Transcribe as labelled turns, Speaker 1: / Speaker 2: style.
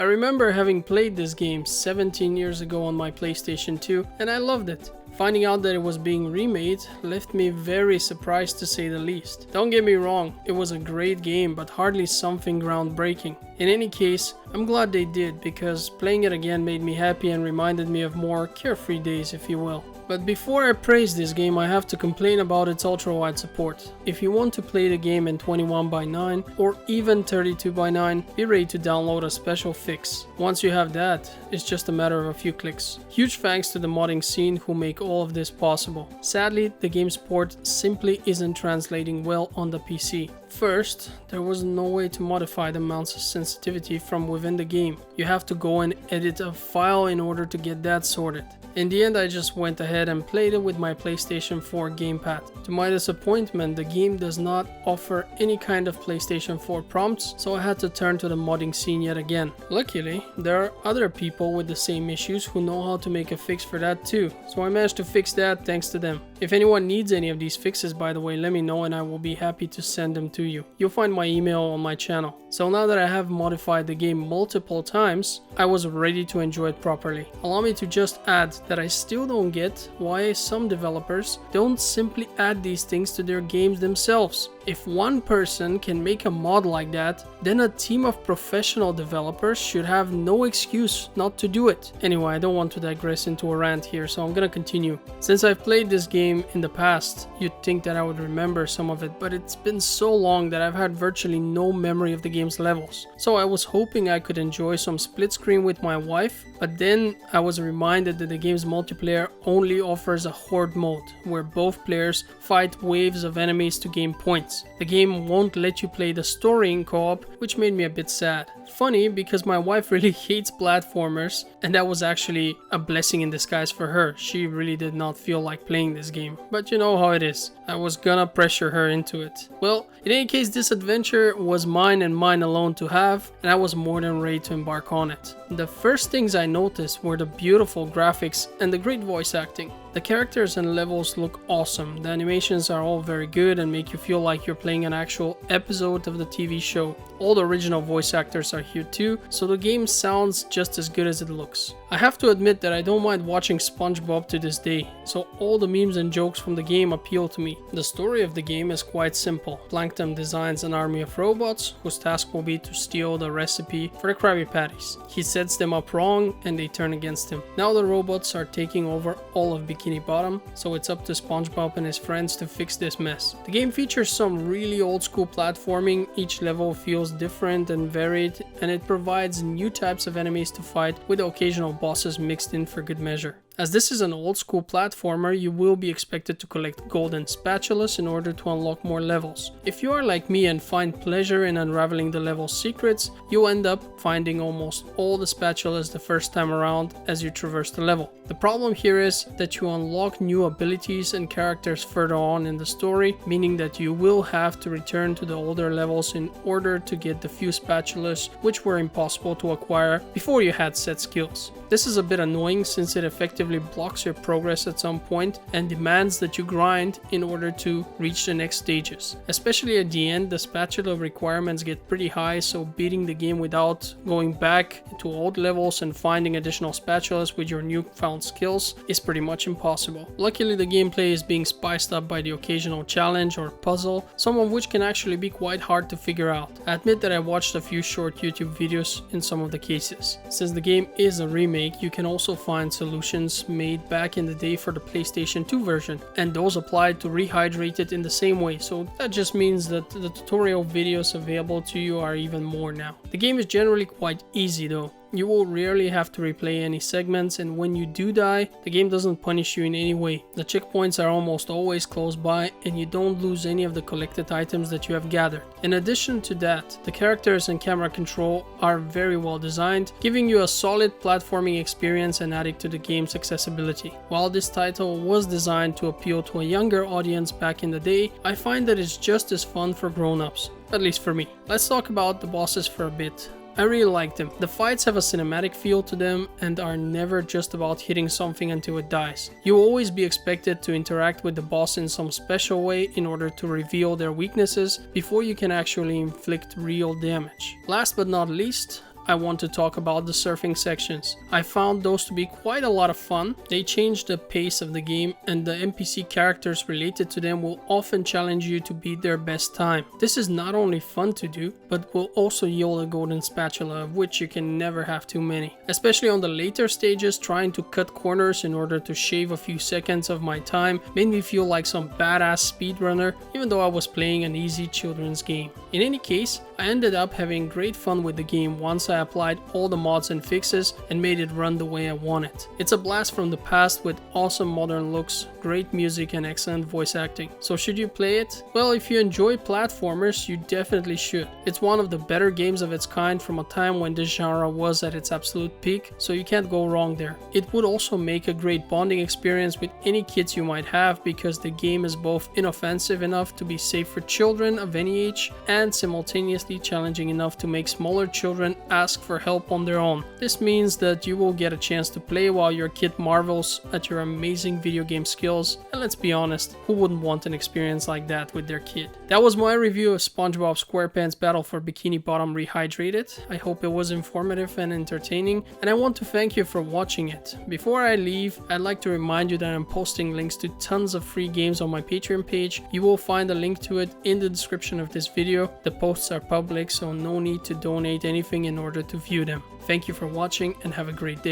Speaker 1: I remember having played this game 17 years ago on my PlayStation 2 and I loved it. Finding out that it was being remade left me very surprised to say the least. Don't get me wrong, it was a great game but hardly something groundbreaking. In any case, I'm glad they did because playing it again made me happy and reminded me of more carefree days, if you will. But before I praise this game, I have to complain about its ultrawide support. If you want to play the game in 21:9 or even 32:9, be ready to download a special fix. Once you have that, it's just a matter of a few clicks. Huge thanks to the modding scene who make all of this possible. Sadly, the game's port simply isn't translating well on the PC. First, there was no way to modify the mounts sensitivity from within the game. You have to go and edit a file in order to get that sorted. In the end, I just went ahead and played it with my PlayStation 4 gamepad. To my disappointment, the game does not offer any kind of PlayStation 4 prompts, so I had to turn to the modding scene yet again. Luckily, there are other people with the same issues who know how to make a fix for that too, so I managed to fix that thanks to them. If anyone needs any of these fixes, by the way, let me know and I will be happy to send them to you. You'll find my email on my channel. So now that I have modified the game multiple times, I was ready to enjoy it properly. Allow me to just add that I still don't get why some developers don't simply add these things to their games themselves. If one person can make a mod like that, then a team of professional developers should have no excuse not to do it. Anyway, I don't want to digress into a rant here, so I'm gonna continue. Since I've played this game in the past, you'd think that I would remember some of it, but it's been so long that I've had virtually no memory of the game's levels. So I was hoping I could enjoy some split screen with my wife, but then I was reminded that the game's multiplayer only offers a horde mode, where both players fight waves of enemies to gain points. The game won't let you play the story in co-op, which made me a bit sad. Funny because my wife really hates platformers and that was actually a blessing in disguise for her. She really did not feel like playing this game, but you know how it is. I was gonna pressure her into it. Well, in any case, this adventure was mine and mine alone to have, and I was more than ready to embark on it. The first things I noticed were the beautiful graphics and the great voice acting. The characters and levels look awesome, the animations are all very good and make you feel like you're playing an actual episode of the TV show. All the original voice actors are here too, so the game sounds just as good as it looks. I have to admit that I don't mind watching SpongeBob to this day, so all the memes and jokes from the game appeal to me. The story of the game is quite simple. Plankton designs an army of robots whose task will be to steal the recipe for the Krabby Patties. He sets them up wrong and they turn against him. Now the robots are taking over all of Bikini Bottom, so it's up to SpongeBob and his friends to fix this mess. The game features some really old school platforming, each level feels different and varied, and it provides new types of enemies to fight with the occasional bosses mixed in for good measure. As this is an old school platformer, you will be expected to collect golden spatulas in order to unlock more levels. If you are like me and find pleasure in unraveling the level's secrets, you'll end up finding almost all the spatulas the first time around as you traverse the level. The problem here is that you unlock new abilities and characters further on in the story, meaning that you will have to return to the older levels in order to get the few spatulas which were impossible to acquire before you had set skills. This is a bit annoying since it effectively blocks your progress at some point and demands that you grind in order to reach the next stages. Especially at the end, the spatula requirements get pretty high, so beating the game without going back to old levels and finding additional spatulas with your newfound skills is pretty much impossible. Luckily, the gameplay is being spiced up by the occasional challenge or puzzle, some of which can actually be quite hard to figure out. I admit that I watched a few short YouTube videos in some of the cases. Since the game is a remake, you can also find solutions made back in the day for the PlayStation 2 version, and those applied to Rehydrated in the same way, so that just means that the tutorial videos available to you are even more now. The game is generally quite easy though. You will rarely have to replay any segments, and when you do die, the game doesn't punish you in any way. The checkpoints are almost always close by and you don't lose any of the collected items that you have gathered. In addition to that, the characters and camera control are very well designed, giving you a solid platforming experience and adding to the game's accessibility. While this title was designed to appeal to a younger audience back in the day, I find that it's just as fun for grown-ups, at least for me. Let's talk about the bosses for a bit. I really like them. The fights have a cinematic feel to them and are never just about hitting something until it dies. You will always be expected to interact with the boss in some special way in order to reveal their weaknesses before you can actually inflict real damage. Last but not least, I want to talk about the surfing sections. I found those to be quite a lot of fun. They change the pace of the game, and the NPC characters related to them will often challenge you to beat their best time. This is not only fun to do, but will also yield a golden spatula, of which you can never have too many. Especially on the later stages, trying to cut corners in order to shave a few seconds of my time made me feel like some badass speedrunner, even though I was playing an easy children's game. In any case, I ended up having great fun with the game once I applied all the mods and fixes and made it run the way I want it. It's a blast from the past with awesome modern looks, great music and excellent voice acting. So should you play it? Well, if you enjoy platformers, you definitely should. It's one of the better games of its kind from a time when this genre was at its absolute peak, so you can't go wrong there. It would also make a great bonding experience with any kids you might have, because the game is both inoffensive enough to be safe for children of any age and simultaneously challenging enough to make smaller children ask for help on their own. This means that you will get a chance to play while your kid marvels at your amazing video game skills, and let's be honest, who wouldn't want an experience like that with their kid? That was my review of SpongeBob SquarePants Battle for Bikini Bottom Rehydrated. I hope it was informative and entertaining, and I want to thank you for watching it. Before I leave, I'd like to remind you that I'm posting links to tons of free games on my Patreon page. You will find a link to it in the description of this video. The posts are public, so no need to donate anything in order to view them. Thank you for watching and have a great day.